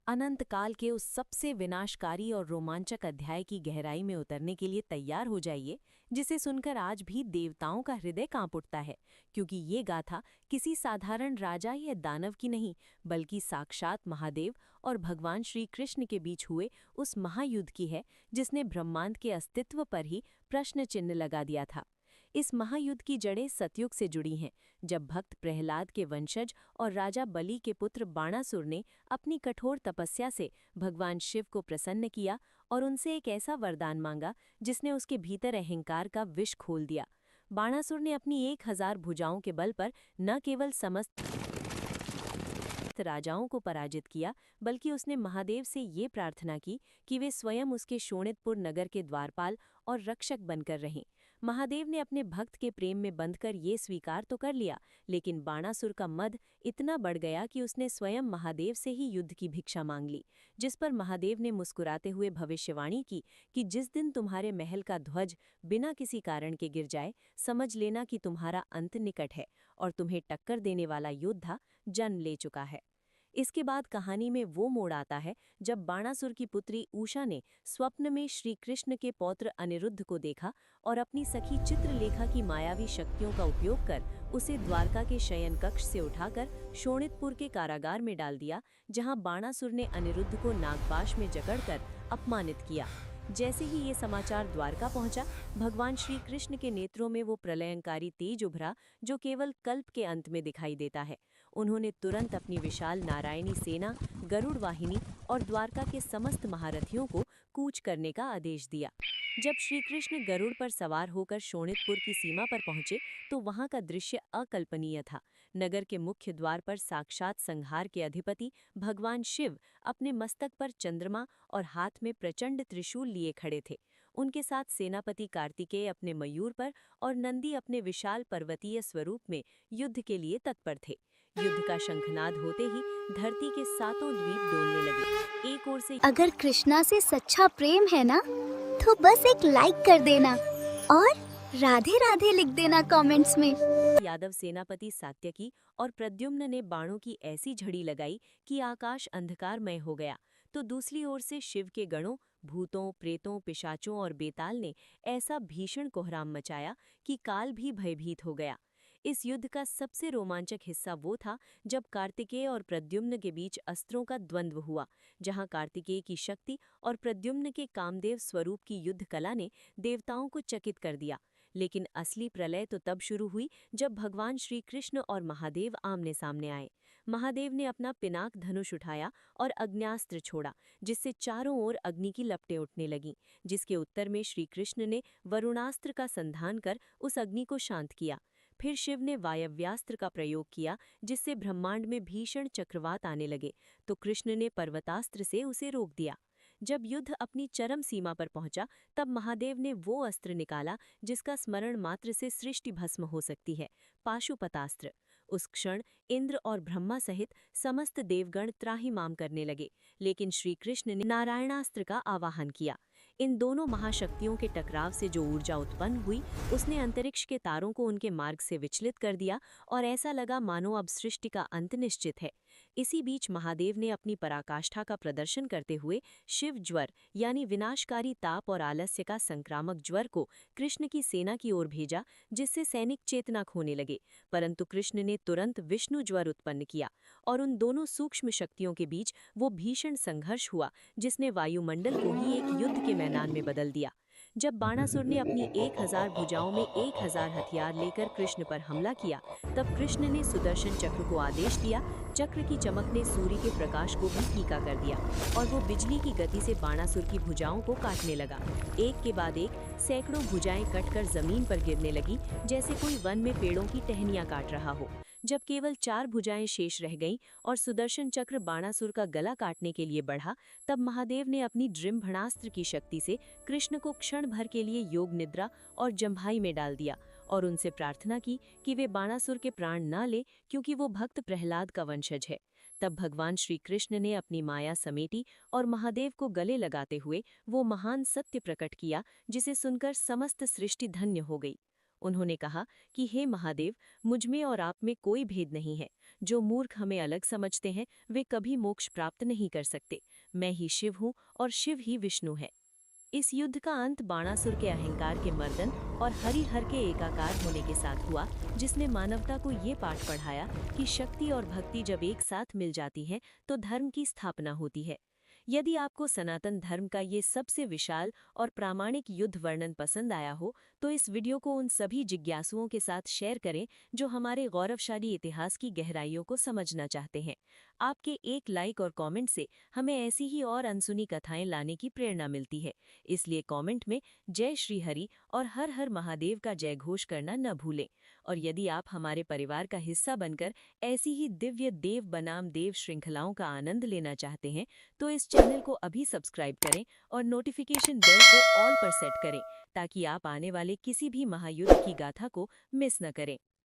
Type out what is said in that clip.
अनंत काल के उस सबसे विनाशकारी और रोमांचक अध्याय की गहराई में उतरने के लिए तैयार हो जाइए, जिसे सुनकर आज भी देवताओं का हृदय कांप उठता है। क्योंकि ये गाथा किसी साधारण राजा या दानव की नहीं, बल्कि साक्षात महादेव और भगवान श्री कृष्ण के बीच हुए उस महायुद्ध की है, जिसने ब्रह्मांड के अस्तित्व पर ही प्रश्न चिन्ह लगा दिया था। इस महायुद्ध की जड़ें सतयुग से जुड़ी हैं, जब भक्त प्रहलाद के वंशज और राजा बलि के पुत्र बाणासुर ने अपनी कठोर तपस्या से भगवान शिव को प्रसन्न किया और उनसे एक ऐसा वरदान मांगा जिसने उसके भीतर अहंकार का विष खोल दिया। बाणासुर ने अपनी 1000 भुजाओं के बल पर न केवल समस्त राजाओं को पराजित किया, बल्कि उसने महादेव से ये प्रार्थना की कि वे स्वयं उसके शोणितपुर नगर के द्वारपाल और रक्षक बनकर रहें। महादेव ने अपने भक्त के प्रेम में बंधकर ये स्वीकार तो कर लिया, लेकिन बाणासुर का मद इतना बढ़ गया कि उसने स्वयं महादेव से ही युद्ध की भिक्षा मांग ली। जिस पर महादेव ने मुस्कुराते हुए भविष्यवाणी की कि जिस दिन तुम्हारे महल का ध्वज बिना किसी कारण के गिर जाए, समझ लेना कि तुम्हारा अंत निकट है और तुम्हें टक्कर देने वाला योद्धा जन्म ले चुका है। इसके बाद कहानी में वो मोड़ आता है जब बाणासुर की पुत्री उषा ने स्वप्न में श्री कृष्ण के पौत्र अनिरुद्ध को देखा और अपनी सखी चित्रलेखा की मायावी शक्तियों का उपयोग कर उसे द्वारका के शयन कक्ष से उठाकर शोणितपुर के कारागार में डाल दिया, जहां बाणासुर ने अनिरुद्ध को नागपाश में जकड़कर अपमानित किया। जैसे ही ये समाचार द्वारका पहुंचा, भगवान श्री कृष्ण के नेत्रों में वो प्रलयंकारी तेज उभरा जो केवल कल्प के अंत में दिखाई देता है। उन्होंने तुरंत अपनी विशाल नारायणी सेना, गरुड़ वाहिनी और द्वारका के समस्त महारथियों को कूच करने का आदेश दिया। जब श्री कृष्ण गरुड़ पर सवार होकर शोणितपुर की सीमा पर पहुंचे, तो वहां का दृश्य अकल्पनीय था। नगर के मुख्य द्वार पर साक्षात संहार के अधिपति भगवान शिव अपने मस्तक पर चंद्रमा और हाथ में प्रचंड त्रिशूल लिए खड़े थे। उनके साथ सेनापति कार्तिकेय अपने मयूर पर और नंदी अपने विशाल पर्वतीय स्वरूप में युद्ध के लिए तत्पर थे। युद्ध का शंखनाद होते ही धरती के सातों द्वीप डोलने लगे। एक ओर से अगर कृष्णा से सच्चा प्रेम है ना, तो बस एक लाइक कर देना और राधे राधे लिख देना कमेंट्स में। यादव सेनापति सात्यकी और प्रद्युम्न ने बाणों की ऐसी झड़ी लगाई कि आकाश अंधकारमय हो गया, तो दूसरी ओर से शिव के गणों, भूतों, प्रेतों, पिशाचों और बेताल ने ऐसा भीषण कोहराम मचाया कि काल भी भयभीत हो गया। इस युद्ध का सबसे रोमांचक हिस्सा वो था जब कार्तिकेय और प्रद्युम्न के बीच अस्त्रों का द्वंद्व हुआ, जहां कार्तिकेय की शक्ति और प्रद्युम्न के कामदेव स्वरूप की युद्ध कला ने देवताओं को चकित कर दिया। लेकिन असली प्रलय तो तब शुरू हुई जब भगवान श्री कृष्ण और महादेव आमने सामने आए। महादेव ने अपना पिनाक धनुष उठाया और अग्न्यास्त्र छोड़ा, जिससे चारों ओर अग्नि की लपटें उठने लगीं। जिसके उत्तर में श्री कृष्ण ने वरुणास्त्र का संधान कर उस अग्नि को शांत किया। फिर शिव ने वायव्यास्त्र का प्रयोग किया, जिससे ब्रह्मांड में भीषण चक्रवात आने लगे, तो कृष्ण ने पर्वतास्त्र से उसे रोक दिया। जब युद्ध अपनी चरम सीमा पर पहुंचा, तब महादेव ने वो अस्त्र निकाला जिसका स्मरण मात्र से सृष्टि भस्म हो सकती है, पाशुपतास्त्र। उस क्षण इंद्र और ब्रह्मा सहित समस्त देवगण त्राहिमाम करने लगे, लेकिन श्री कृष्ण ने नारायणास्त्र का आवाहन किया। इन दोनों महाशक्तियों के टकराव से जो ऊर्जा उत्पन्न हुई, उसने अंतरिक्ष के तारों को उनके मार्ग से विचलित कर दिया और ऐसा लगा मानो अब सृष्टि का अंत निश्चित है। इसी बीच महादेव ने अपनी पराकाष्ठा का प्रदर्शन करते हुए शिव ज्वर यानी विनाशकारी ताप और आलस्य का संक्रामक ज्वर को कृष्ण की सेना की ओर भेजा, जिससे सैनिक चेतना खोने लगे। परंतु कृष्ण ने तुरंत विष्णु ज्वर उत्पन्न किया और उन दोनों सूक्ष्म शक्तियों के बीच वो भीषण संघर्ष हुआ, जिसने वायुमंडल को ही एक युद्ध के मैदान में बदल दिया। जब बाणासुर ने अपनी 1000 भुजाओं में 1000 हथियार लेकर कृष्ण पर हमला किया, तब कृष्ण ने सुदर्शन चक्र को आदेश दिया। चक्र की चमक ने सूर्य के प्रकाश को भी फीका कर दिया और वो बिजली की गति से बाणासुर की भुजाओं को काटने लगा। एक के बाद एक सैकड़ों भुजाएं कटकर जमीन पर गिरने लगी, जैसे कोई वन में पेड़ों की टहनियां काट रहा हो। जब केवल 4 भुजाएं शेष रह गईं और सुदर्शन चक्र बाणासुर का गला काटने के लिए बढ़ा, तब महादेव ने अपनी जृंभणास्त्र की शक्ति से कृष्ण को क्षण भर के लिए योग निद्रा और जम्भाई में डाल दिया और उनसे प्रार्थना की कि वे बाणासुर के प्राण न ले, क्योंकि वो भक्त प्रहलाद का वंशज है। तब भगवान श्री कृष्ण ने अपनी माया समेटी और महादेव को गले लगाते हुए वो महान सत्य प्रकट किया, जिसे सुनकर समस्त सृष्टि धन्य हो गई। उन्होंने कहा कि हे महादेव, मुझ में और आप में कोई भेद नहीं है। जो मूर्ख हमें अलग समझते हैं वे कभी मोक्ष प्राप्त नहीं कर सकते। मैं ही शिव हूँ और शिव ही विष्णु है। इस युद्ध का अंत बाणासुर के अहंकार के मर्दन और हरिहर के एकाकार होने के साथ हुआ, जिसने मानवता को ये पाठ पढ़ाया कि शक्ति और भक्ति जब एक साथ मिल जाती हैं तो धर्म की स्थापना होती है। यदि आपको सनातन धर्म का ये सबसे विशाल और प्रामाणिक युद्ध वर्णन पसंद आया हो तो इस वीडियो को उन सभी जिज्ञासुओं के साथ शेयर करें जो हमारे गौरवशाली इतिहास की गहराइयों को समझना चाहते हैं। आपके एक लाइक और कमेंट से हमें ऐसी ही और अनसुनी कथाएं लाने की प्रेरणा मिलती है। इसलिए कमेंट में जय श्री हरि और हर हर महादेव का जय घोष करना न भूलें। और यदि आप हमारे परिवार का हिस्सा बनकर ऐसी ही दिव्य देव बनाम देव श्रृंखलाओं का आनंद लेना चाहते हैं तो इस चैनल को अभी सब्सक्राइब करें और नोटिफिकेशन बेल को ऑल पर सेट करें ताकि आप आने वाले किसी भी महायुद्ध की गाथा को मिस न करें।